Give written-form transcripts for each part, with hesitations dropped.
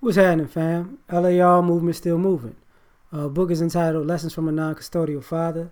What's happening, fam? L.A.R. movement still moving. Book is entitled Lessons from a Non-Custodial Father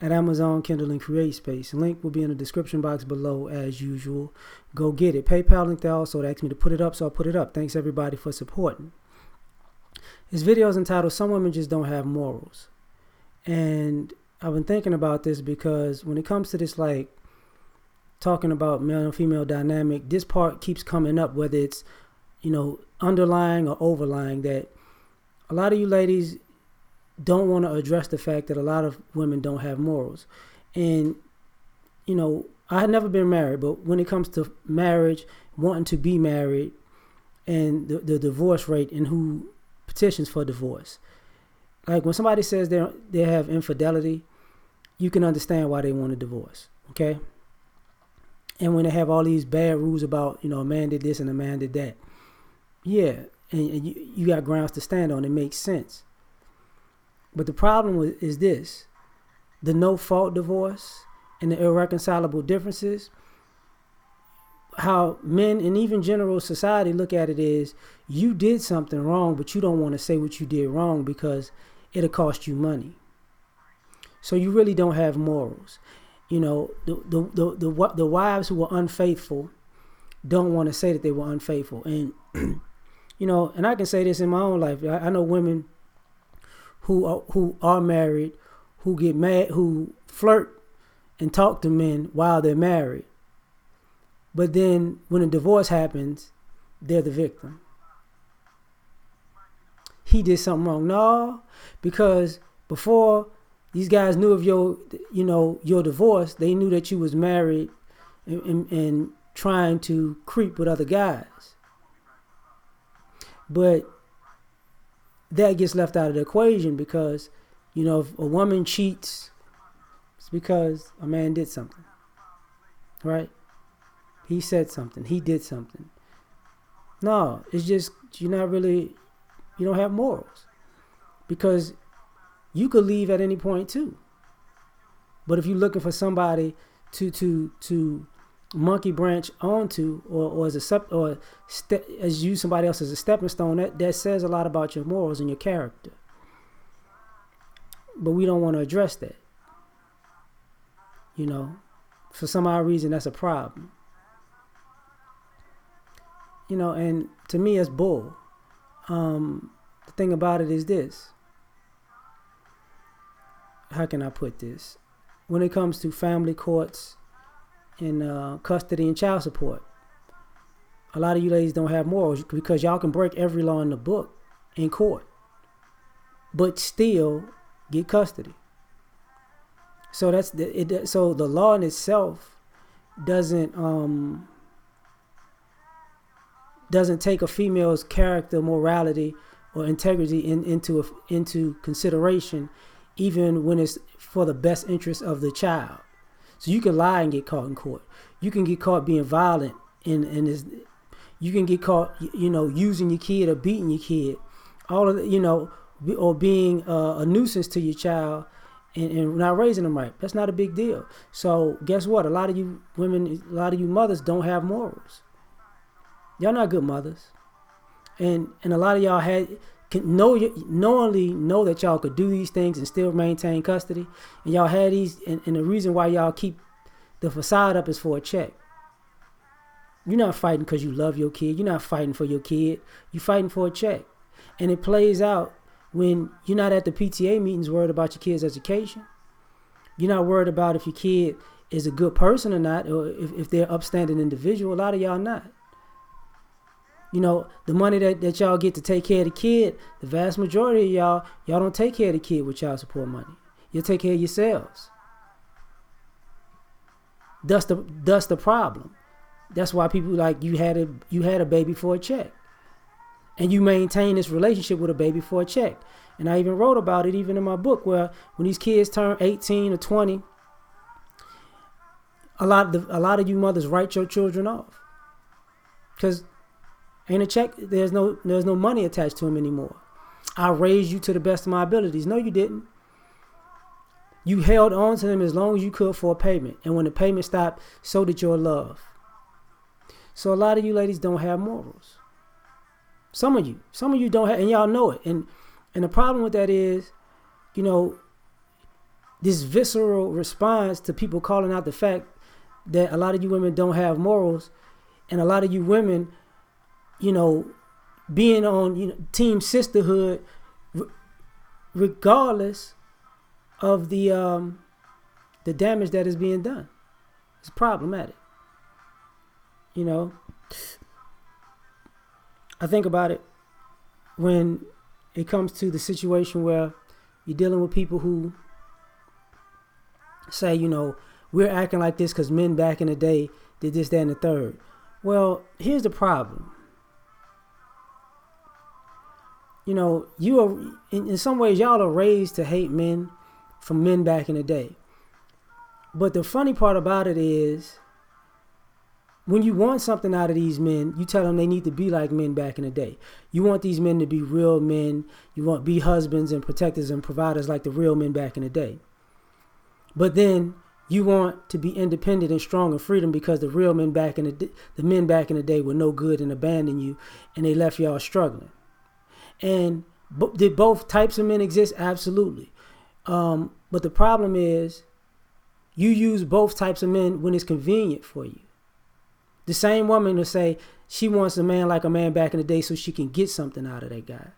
at Amazon, Kindle, and Create Space. Link will be in the description box below as usual. Go get it. PayPal link there also. They asked me to put it up, so I'll put it up. Thanks everybody for supporting. This video is entitled Some Women Just Don't Have Morals. And I've been thinking about this because when it comes to this, like, talking about male and female dynamic, this part keeps coming up, whether it's, underlying or overlying, that a lot of you ladies don't want to address the fact that a lot of women don't have morals. And, I had never been married, but when it comes to marriage, wanting to be married, and the divorce rate and who petitions for divorce, like when somebody says they have infidelity, you can understand why they want a divorce, okay? And when they have all these bad rules about, a man did this and a man did that, yeah, and you got grounds to stand on. It makes sense. But the problem is this: the no-fault divorce and the irreconcilable differences. How men and even general society look at it is, you did something wrong, but you don't want to say what you did wrong because it'll cost you money. So you really don't have morals. The wives who were unfaithful don't want to say that they were unfaithful. And and I can say this in my own life. I know women who are married, who get mad, who flirt and talk to men while they're married. But then when a divorce happens, they're the victim. He did something wrong. No, because before these guys knew of your divorce, they knew that you was married and trying to creep with other guys. But that gets left out of the equation because, if a woman cheats, it's because a man did something, right? He said something. He did something. No, it's just you don't have morals, because you could leave at any point too. But if you're looking for somebody to monkey branch onto, or as use somebody else as a stepping stone, that says a lot about your morals and your character. But we don't want to address that. For some odd reason, that's a problem. And to me, it's bull. The thing about it is this. How can I put this? When it comes to family courts and custody and child support, a lot of you ladies don't have morals because y'all can break every law in the book in court, but still get custody. So so the law in itself doesn't take a female's character, morality, or integrity into consideration, even when it's for the best interest of the child. So you can lie and get caught in court. You can get caught being violent, you can get caught, using your kid or beating your kid, all of the, or being a nuisance to your child and not raising them right. That's not a big deal. So guess what? A lot of you women, a lot of you mothers don't have morals. Y'all not good mothers, and a lot of y'all knowingly know that y'all could do these things and still maintain custody, and y'all had these, and the reason why y'all keep the facade up is for a check. You're not fighting because you love your kid. You're not fighting for your kid. You're fighting for a check, and it plays out when you're not at the PTA meetings worried about your kid's education. You're not worried about if your kid is a good person or not, or if they're an upstanding individual. A lot of y'all not. The money that y'all get to take care of the kid, the vast majority of y'all don't take care of the kid with child support money. You'll take care of yourselves. That's the problem. That's why people like you had a baby for a check, and you maintain this relationship with a baby for a check. And I even wrote about it even in my book, where when these kids turn 18 or 20, a lot of you mothers write your children off because ain't a check. There's no money attached to them anymore. I raised you to the best of my abilities. No, you didn't. You held on to them as long as you could for a payment, and when the payment stopped, so did your love. So a lot of you ladies don't have morals. Some of you don't have, and y'all know it. And the problem with that is, you know, this visceral response to people calling out the fact that a lot of you women don't have morals, and a lot of you women, you know, being on, you know, team sisterhood, regardless of the damage that is being done. It's problematic. You know, I think about it when it comes to the situation where you're dealing with people who say, you know, we're acting like this because men back in the day did this, that, and the third. Well, here's the problem. You know, you are, in some ways, y'all are raised to hate men from men back in the day. But the funny part about it is, when you want something out of these men, you tell them they need to be like men back in the day. You want these men to be real men. You want to be husbands and protectors and providers like the real men back in the day. But then you want to be independent and strong and freedom because the real men back in the men back in the day were no good and abandoned you, and they left y'all struggling. And did both types of men exist? Absolutely. But the problem is, you use both types of men when it's convenient for you. The same woman will say she wants a man like a man back in the day so she can get something out of that guy.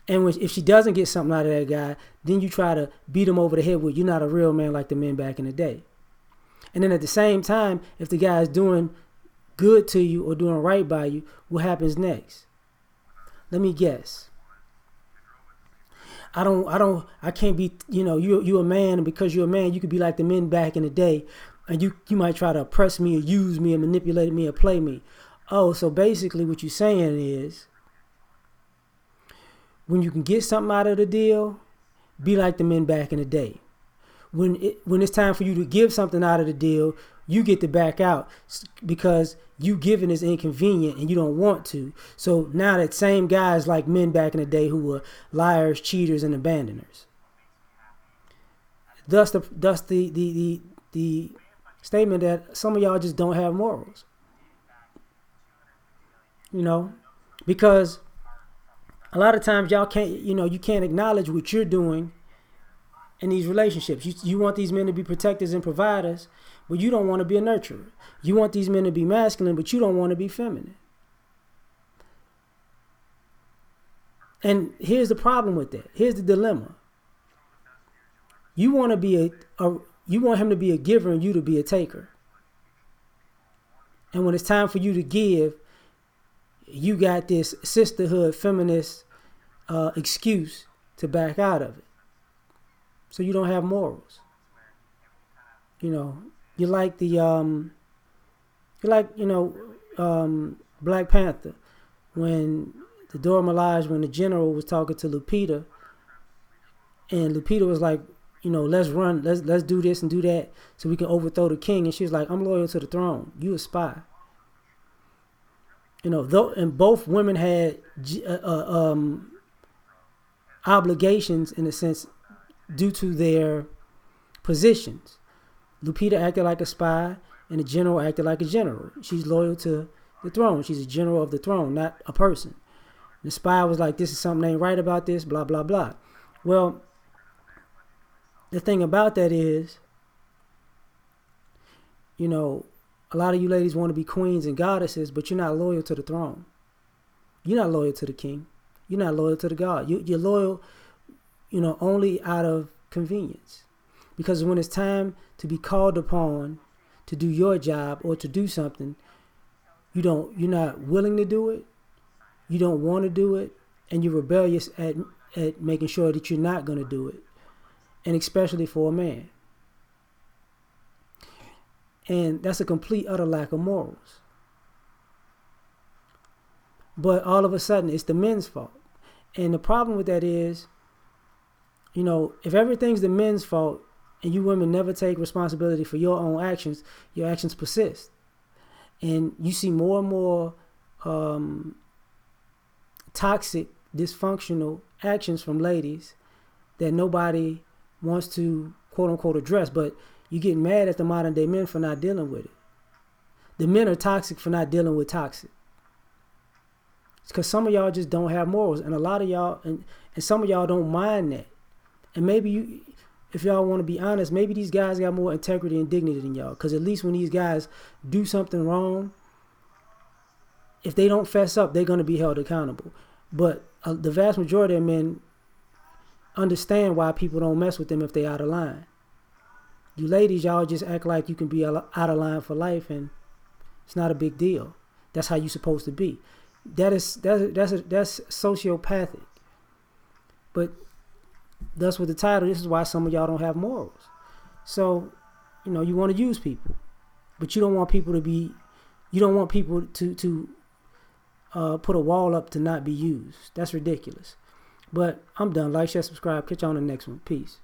And if she doesn't get something out of that guy, then you try to beat him over the head with, you're not a real man like the men back in the day. And then at the same time, if the guy is doing good to you or doing right by you, what happens next? Let me guess. I can't be, you know, you're a man, and because you're a man, you could be like the men back in the day, and you might try to oppress me or use me or manipulate me or play me. Oh, so basically what you're saying is, when you can get something out of the deal, be like the men back in the day. When it's time for you to give something out of the deal, you get to back out because you giving is inconvenient and you don't want to. So now that same guys like men back in the day who were liars, cheaters, and abandoners. Thus the statement that some of y'all just don't have morals. You know, because a lot of times y'all can't, you know, you can't acknowledge what you're doing in these relationships. You want these men to be protectors and providers, but you don't want to be a nurturer. You want these men to be masculine, but you don't want to be feminine. And here's the problem with that. Here's the dilemma. You want to be you want him to be a giver and you to be a taker. And when it's time for you to give, you got this sisterhood feminist excuse to back out of it. So you don't have morals. You know, you're like Black Panther, when the Dora Milaje, when the general was talking to Lupita, and Lupita was like, you know, let's run, let's do this and do that so we can overthrow the king. And she was like, I'm loyal to the throne. You a spy. You know, though, and both women had obligations in a sense due to their positions. Lupita acted like a spy, and the general acted like a general. She's loyal to the throne. She's a general of the throne, not a person. The spy was like, this is something ain't right about this, blah, blah, blah. Well, the thing about that is, you know, a lot of you ladies want to be queens and goddesses, but you're not loyal to the throne. You're not loyal to the king. You're not loyal to the God. You're loyal, you know, only out of convenience. Because when it's time to be called upon to do your job or to do something, you're not willing to do it. You don't want to do it, and you're rebellious at making sure that you're not going to do it, and especially for a man. And that's a complete, utter lack of morals. But all of a sudden, it's the men's fault. And the problem with that is, you know, if everything's the men's fault and you women never take responsibility for your own actions, your actions persist. And you see more and more toxic, dysfunctional actions from ladies that nobody wants to, quote unquote, address. But you get mad at the modern day men for not dealing with it. The men are toxic for not dealing with toxic. because some of y'all just don't have morals, and a lot of y'all, and some of y'all don't mind that. And maybe you, if y'all want to be honest, maybe these guys got more integrity and dignity than y'all. Because at least when these guys do something wrong, if they don't fess up, they're going to be held accountable. But the vast majority of men understand why people don't mess with them if they out of line. You ladies, y'all just act like you can be out of line for life, and it's not a big deal. That's how you supposed to be. That's sociopathic. But that's what the title. This is why some of y'all don't have morals. So, you want to use people, but you don't want people to be. You don't want people to put a wall up to not be used. That's ridiculous. But I'm done. Like, share, subscribe. Catch you on the next one. Peace.